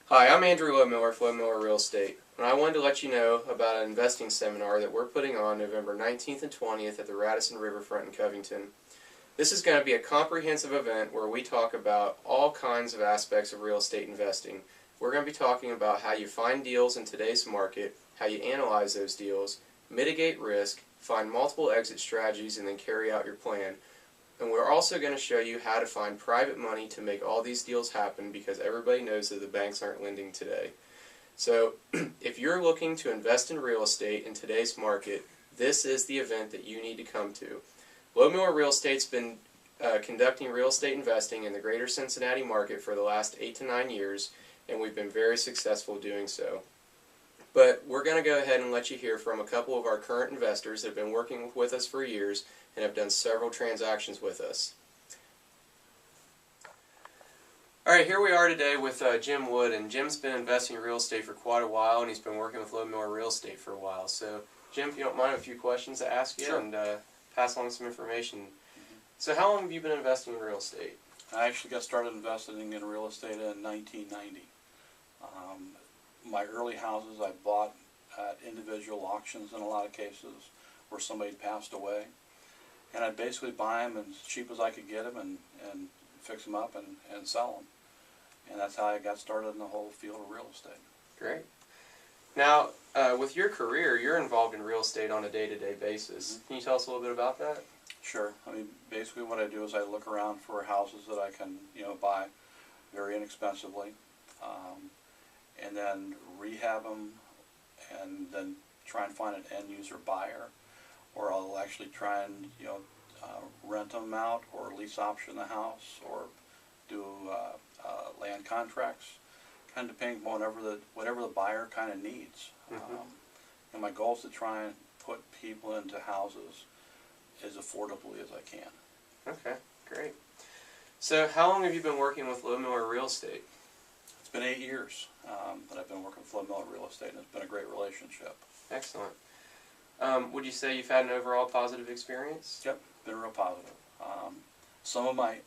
Hi, I'm Andrew Miller, Miller Real Estate, and I wanted to let you know about an investing seminar that we're putting on November 19th and 20th at the Radisson Riverfront in Covington. This is going to be a comprehensive event where we talk about all kinds of aspects of real estate investing. We're going to be talking about how you find deals in today's market, how you analyze those deals, mitigate risk, find multiple exit strategies, and then carry out your plan. And we're also going to show you how to find private money to make all these deals happen, because everybody knows that the banks aren't lending today. So if you're looking to invest in real estate in today's market, this is the event that you need to come to. Miller Real Estate's been conducting real estate investing in the greater Cincinnati market for the last 8 to 9 years, and we've been very successful doing so. But we're going to go ahead and let you hear from a couple of our current investors that have been working with us for years and have done several transactions with us. Alright, here we are today with Jim Wood, and Jim's been investing in real estate for quite a while, and he's been working with Miller Real Estate for a while. So, Jim, if you don't mind, I have a few questions to ask you. Sure. And pass along some information. So how long have you been investing in real estate? I actually got started investing in real estate in 1990. My early houses I bought at individual auctions in a lot of cases where somebody passed away. And I'd basically buy them as cheap as I could get them and fix them up and sell them. And that's how I got started in the whole field of real estate. Great. Now, with your career, you're involved in real estate on a day-to-day basis. Can you tell us a little bit about that? Sure. I mean, basically what I do is I look around for houses that I can, buy very inexpensively, and then rehab them, and then try and find an end-user buyer, or I'll actually try and, rent them out, or lease option the house, or do land contracts, kind of depending on whatever the buyer kind of needs. And my goal is to try and put people into houses as affordably as I can. Okay, great. So how long have you been working with Miller Real Estate? It's been 8 years that I've been working with Miller Real Estate, and it's been a great relationship. Excellent. Would you say you've had an overall positive experience? Yep, been real positive.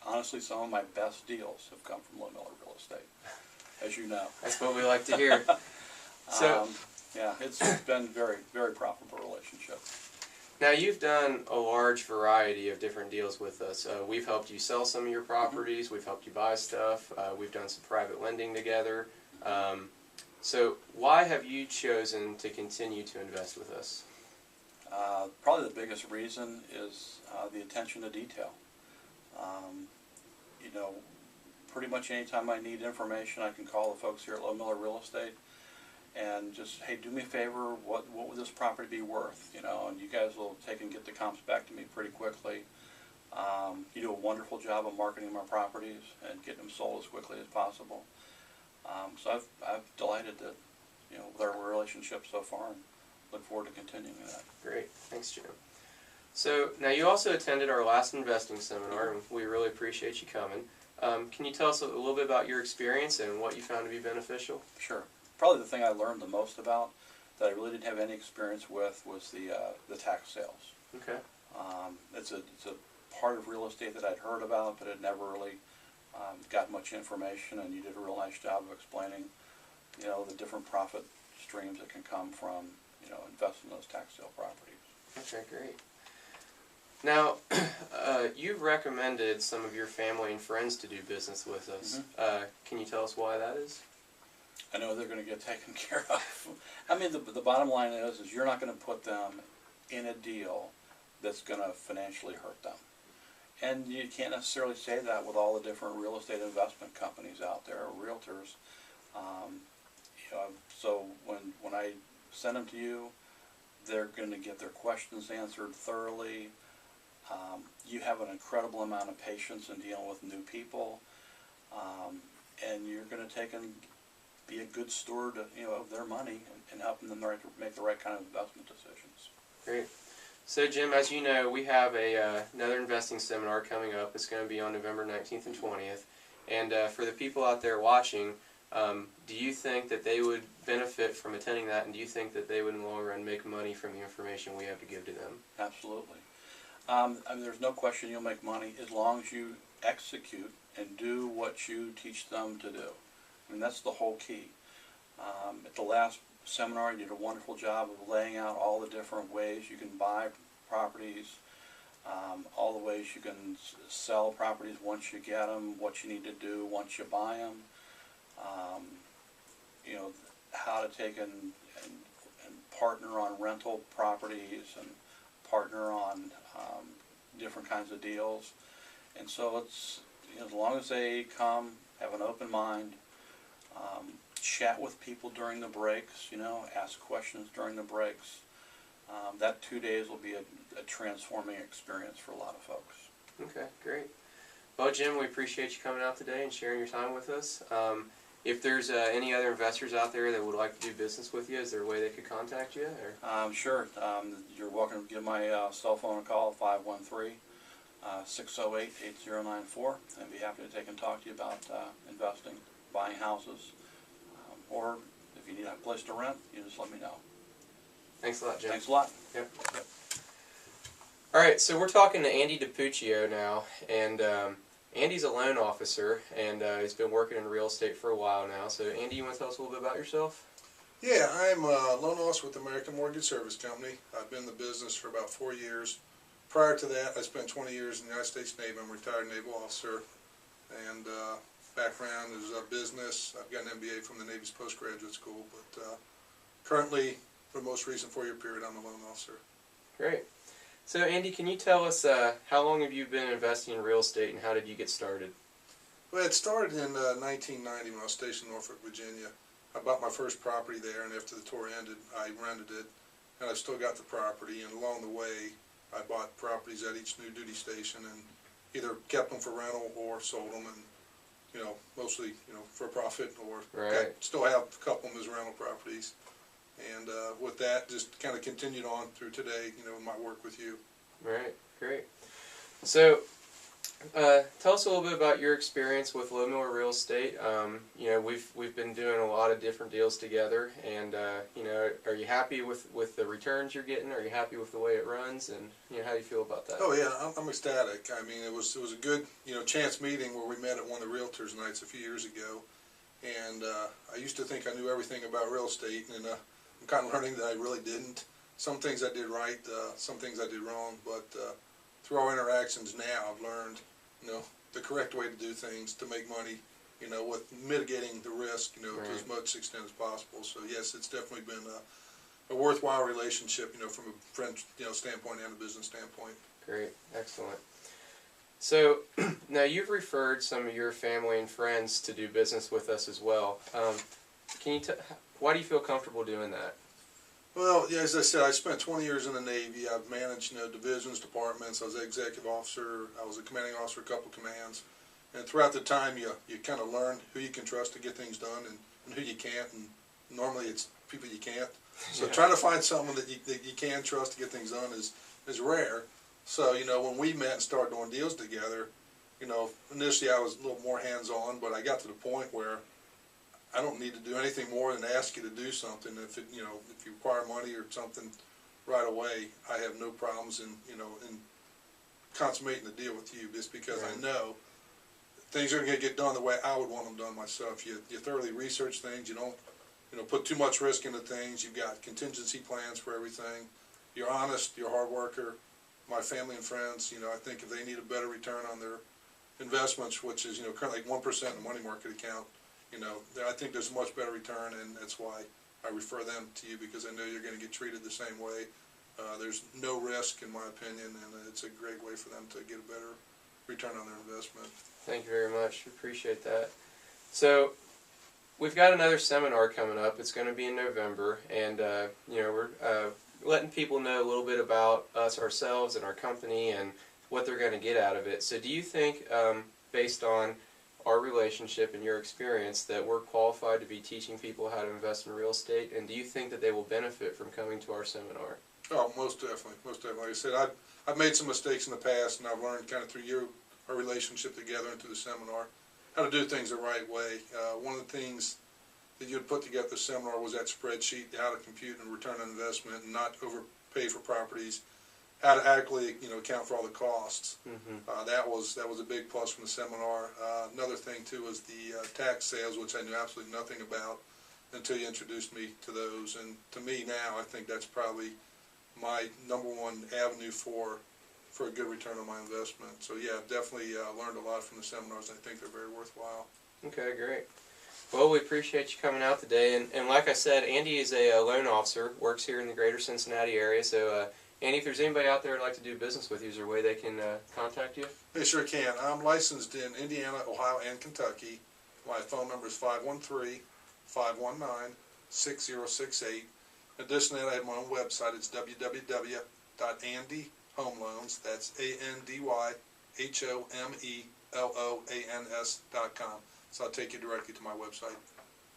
Honestly, some of my best deals have come from Miller Real Estate, as you know. That's what we like to hear. So, yeah, it's been very, very profitable relationship. Now, you've done a large variety of different deals with us. We've helped you sell some of your properties. We've helped you buy stuff. We've done some private lending together. So why have you chosen to continue to invest with us? Probably the biggest reason is the attention to detail. Pretty much anytime I need information, I can call the folks here at Miller Real Estate and just, hey, do me a favor, what would this property be worth? And you guys will take and get the comps back to me pretty quickly. You do a wonderful job of marketing my properties and getting them sold as quickly as possible. So I've delighted that, with our relationship so far, and look forward to continuing that. Great, thanks, Jim. So now you also attended our last investing seminar, and we really appreciate you coming. Can you tell us a little bit about your experience and what you found to be beneficial? Sure. Probably the thing I learned the most about that I really didn't have any experience with was the tax sales. Okay. It's a part of real estate that I'd heard about, but had never really got much information. And you did a real nice job of explaining, the different profit streams that can come from, investing in those tax sale properties. Okay, great. Now, you've recommended some of your family and friends to do business with us. Can you tell us why that is? I know they're going to get taken care of. I mean, the bottom line is you're not going to put them in a deal that's going to financially hurt them. And you can't necessarily say that with all the different real estate investment companies out there, or realtors. So when I send them to you, they're going to get their questions answered thoroughly. You have an incredible amount of patience in dealing with new people, and you're going to take and be a good steward, of their money and helping them make the right kind of investment decisions. Great. So, Jim, as you know, we have another investing seminar coming up. It's going to be on November 19th and 20th. And for the people out there watching, do you think that they would benefit from attending that, and do you think that they would in the long run make money from the information we have to give to them? Absolutely. I mean, there's no question you'll make money as long as you execute and do what you teach them to do. And that's the whole key. At the last seminar, you did a wonderful job of laying out all the different ways you can buy properties, all the ways you can sell properties once you get them, what you need to do once you buy them, you know, how to take and partner on rental properties and partner on different kinds of deals. And so it's, you know, as long as they come, have an open mind, chat with people during the breaks, you know, ask questions during the breaks, that 2 days will be a transforming experience for a lot of folks. Okay, great. Well, Jim, we appreciate you coming out today and sharing your time with us. If there's any other investors out there that would like to do business with you, is there a way they could contact you? Or? Sure. You're welcome to give my cell phone a call, 513-608-8094. I'd be happy to take and talk to you about investing, buying houses, or if you need a place to rent, you just let me know. Thanks a lot, Jim. Thanks a lot. Yep. All right, so we're talking to Andy Dipuccio now, and Andy's a loan officer, and he's been working in real estate for a while now. So, Andy, you want to tell us a little bit about yourself? Yeah, I'm a loan officer with American Mortgage Service Company. I've been in the business for about 4 years. Prior to that, I spent 20 years in the United States Navy. I'm a retired naval officer, and background is business. I've got an MBA from the Navy's postgraduate school, but currently, for the most recent 4-year period, I'm a loan officer. Great. So, Andy, can you tell us how long have you been investing in real estate, and how did you get started? Well, it started in 1990 when I was stationed in Norfolk, Virginia. I bought my first property there, and after the tour ended, I rented it, and I've still got the property. And along the way, I bought properties at each new duty station and either kept them for rental or sold them, and you know, mostly, you know, for profit, or Right. still have a couple of them as rental properties. And with that, just kind of continued on through today, you know, my work with you. Right, great. So, tell us a little bit about your experience with Low Miller Real Estate. You know, we've been doing a lot of different deals together, and you know, are you happy with the returns you're getting? Are you happy with the way it runs? And you know, how do you feel about that? Oh yeah, I'm ecstatic. I mean, it was a good, you know, chance meeting where we met at one of the Realtors Nights a few years ago, and I used to think I knew everything about real estate, and I'm kind of learning that I really didn't. Some things I did right, some things I did wrong, but through our interactions now, I've learned, you know, the correct way to do things to make money, you know, with mitigating the risk, you know, Right. to as much extent as possible. So yes, it's definitely been a worthwhile relationship, you know, from a friend, you know, standpoint and a business standpoint. Great, excellent. So, now you've referred some of your family and friends to do business with us as well. Can you why do you feel comfortable doing that? Well, yeah, as I said, I spent 20 years in the Navy. I've managed, you know, divisions, departments. I was an executive officer. I was a commanding officer, a couple commands. And throughout the time, you kind of learn who you can trust to get things done, and who you can't. And normally it's people you can't. So Yeah. trying to find someone that you can trust to get things done is rare. So, you know, when we met and started doing deals together, you know, initially I was a little more hands-on, but I got to the point where I don't need to do anything more than ask you to do something. If it, you know, if you require money or something right away, I have no problems in, you know, in consummating the deal with you, just because Right. I know things are going to get done the way I would want them done myself. You thoroughly research things. You don't, you know, put too much risk into things. You've got contingency plans for everything. You're honest. You're a hard worker. My family and friends, you know, I think if they need a better return on their investments, which is, you know, currently like 1% in the money market account, you know, I think there's a much better return, and that's why I refer them to you, because I know you're going to get treated the same way. There's no risk, in my opinion, and it's a great way for them to get a better return on their investment. Thank you very much. Appreciate that. So, we've got another seminar coming up. It's going to be in November, and you know, we're letting people know a little bit about us ourselves and our company and what they're going to get out of it. So, do you think, based on our relationship and your experience, that we're qualified to be teaching people how to invest in real estate? And do you think that they will benefit from coming to our seminar? Oh, most definitely, most definitely. Like I said, I've made some mistakes in the past, and I've learned kind of through our relationship together and through the seminar how to do things the right way. One of the things that you had put together the seminar was that spreadsheet, how to compute and return on investment and not overpay for properties. how to adequately, account for all the costs. Mm-hmm. That was a big plus from the seminar. Another thing too was the tax sales, which I knew absolutely nothing about until you introduced me to those. And to me now, I think that's probably my number one avenue for a good return on my investment. So yeah, definitely learned a lot from the seminars, and I think they're very worthwhile. Okay, great. Well, we appreciate you coming out today. And like I said, Andy is a loan officer, works here in the greater Cincinnati area. So, Andy, if there's anybody out there who'd like to do business with you, is there a way they can contact you? They sure can. I'm licensed in Indiana, Ohio, and Kentucky. My phone number is 513-519-6068. In addition to that, I have my own website. It's www.andyhomeloans. That's ANDYHOMELOANS.com. So I'll take you directly to my website.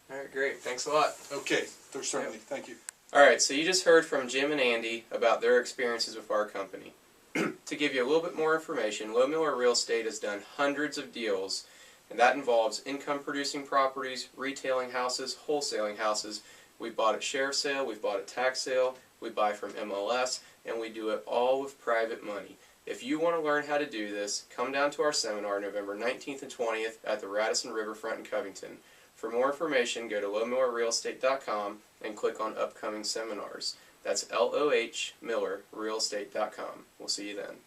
All right, great. Thanks a lot. Okay, there's certainly. Yep. Thank you. All right, so you just heard from Jim and Andy about their experiences with our company. To give you a little bit more information, Low Miller Real Estate has done hundreds of deals, and that involves income-producing properties, retailing houses, wholesaling houses. We bought at sheriff sale, we've bought at tax sale, we buy from MLS, and we do it all with private money. If you want to learn how to do this, come down to our seminar November 19th and 20th at the Radisson Riverfront in Covington. For more information, go to lowmillerrealestate.com and click on upcoming seminars. That's LOH Miller Realestate.com. We'll see you then.